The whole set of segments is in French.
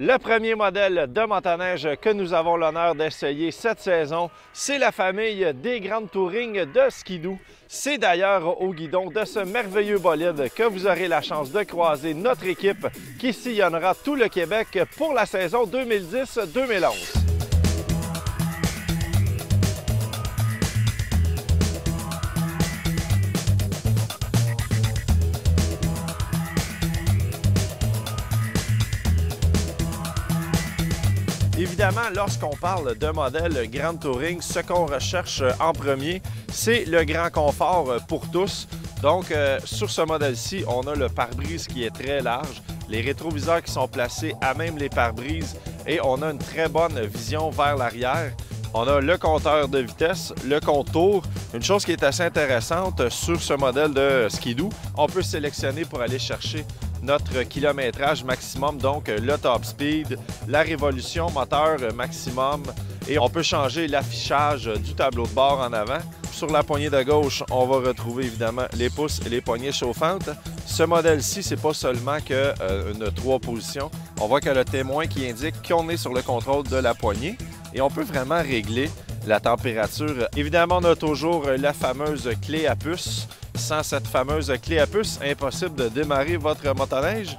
Le premier modèle de motoneige que nous avons l'honneur d'essayer cette saison, c'est la famille des Grand Touring de Ski-Doo. C'est d'ailleurs au guidon de ce merveilleux bolide que vous aurez la chance de croiser notre équipe qui sillonnera tout le Québec pour la saison 2010-2011. Évidemment, lorsqu'on parle de modèle Grand Touring, ce qu'on recherche en premier, c'est le grand confort pour tous. Donc, sur ce modèle-ci, on a le pare-brise qui est très large, les rétroviseurs qui sont placés à même les pare-brises et on a une très bonne vision vers l'arrière. On a le compteur de vitesse, le contour. Une chose qui est assez intéressante sur ce modèle de Ski-Doo, on peut sélectionner pour aller chercher notre kilométrage maximum, donc le top speed, la révolution moteur maximum et on peut changer l'affichage du tableau de bord en avant. Sur la poignée de gauche, on va retrouver évidemment les pouces et les poignées chauffantes. Ce modèle-ci, c'est pas seulement une 3 positions. On voit que le témoin qui indique qu'on est sur le contrôle de la poignée et on peut vraiment régler la température. Évidemment, on a toujours la fameuse clé à puce. Sans cette fameuse clé à puce, impossible de démarrer votre motoneige.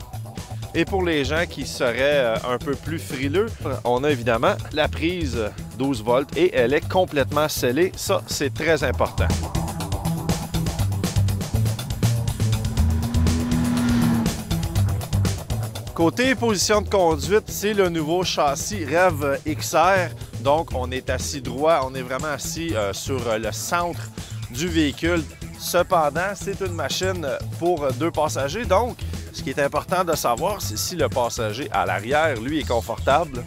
Et pour les gens qui seraient un peu plus frileux, on a évidemment la prise 12 volts et elle est complètement scellée. Ça, c'est très important. Côté position de conduite, c'est le nouveau châssis Rev XR. Donc, on est assis droit, on est vraiment assis sur le centre du véhicule. Cependant, c'est une machine pour 2 passagers. Donc, ce qui est important de savoir, c'est si le passager à l'arrière, lui, est confortable.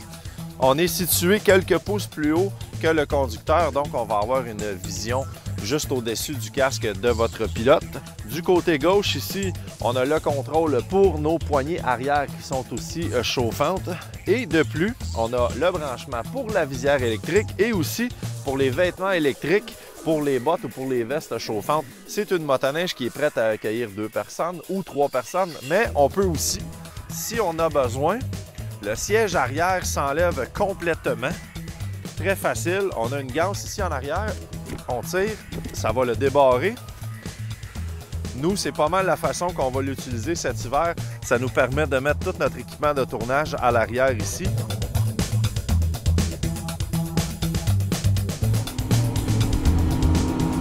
On est situé quelques pouces plus haut que le conducteur. Donc, on va avoir une vision juste au-dessus du casque de votre pilote. Du côté gauche, ici, on a le contrôle pour nos poignées arrière qui sont aussi chauffantes. Et de plus, on a le branchement pour la visière électrique et aussi pour les vêtements électriques, pour les bottes ou pour les vestes chauffantes. C'est une motoneige qui est prête à accueillir 2 personnes ou 3 personnes, mais on peut aussi, si on a besoin, le siège arrière s'enlève complètement. Très facile. On a une ganse ici en arrière. On tire, ça va le débarrer. Nous, c'est pas mal la façon qu'on va l'utiliser cet hiver. Ça nous permet de mettre tout notre équipement de tournage à l'arrière ici.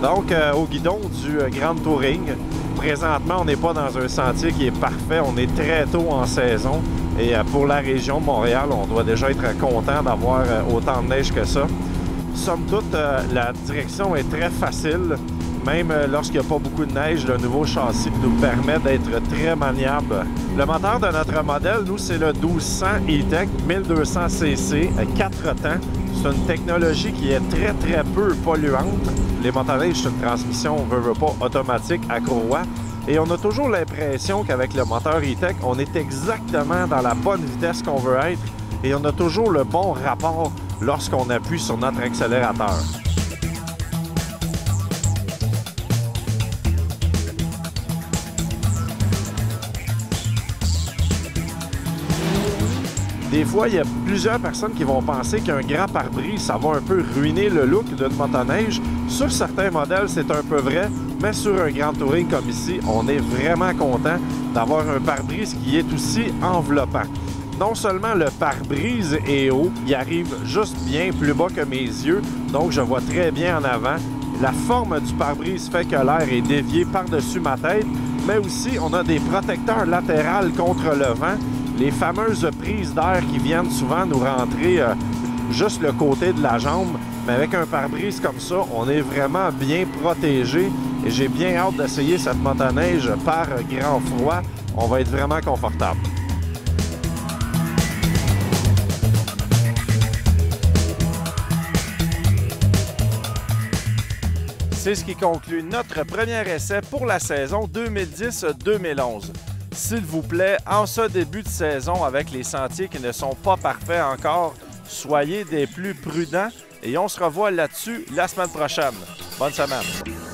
Donc, au guidon du Grand Touring, présentement, on n'est pas dans un sentier qui est parfait. On est très tôt en saison. Et pour la région de Montréal, on doit déjà être content d'avoir autant de neige que ça. Somme toute, la direction est très facile. Même lorsqu'il n'y a pas beaucoup de neige, le nouveau châssis nous permet d'être très maniable. Le moteur de notre modèle, nous, c'est le 1200 E-Tech 1200 cc, 4 temps. C'est une technologie qui est très peu polluante. Les motoneiges, c'est une transmission, veut pas, automatique à courroie. Et on a toujours l'impression qu'avec le moteur E-Tech, on est exactement dans la bonne vitesse qu'on veut être et on a toujours le bon rapport lorsqu'on appuie sur notre accélérateur. Des fois, il y a plusieurs personnes qui vont penser qu'un grand pare-brise, ça va un peu ruiner le look d'une motoneige. Sur certains modèles, c'est un peu vrai, mais sur un Grand Touring comme ici, on est vraiment content d'avoir un pare-brise qui est aussi enveloppant. Non seulement le pare-brise est haut, il arrive juste bien plus bas que mes yeux, donc je vois très bien en avant. La forme du pare-brise fait que l'air est dévié par-dessus ma tête, mais aussi on a des protecteurs latérales contre le vent. Les fameuses prises d'air qui viennent souvent nous rentrer juste le côté de la jambe. Mais avec un pare-brise comme ça, on est vraiment bien protégé. Et j'ai bien hâte d'essayer cette motoneige par grand froid. On va être vraiment confortable. C'est ce qui conclut notre premier essai pour la saison 2010-2011. S'il vous plaît, en ce début de saison, avec les sentiers qui ne sont pas parfaits encore, soyez des plus prudents et on se revoit là-dessus la semaine prochaine. Bonne semaine!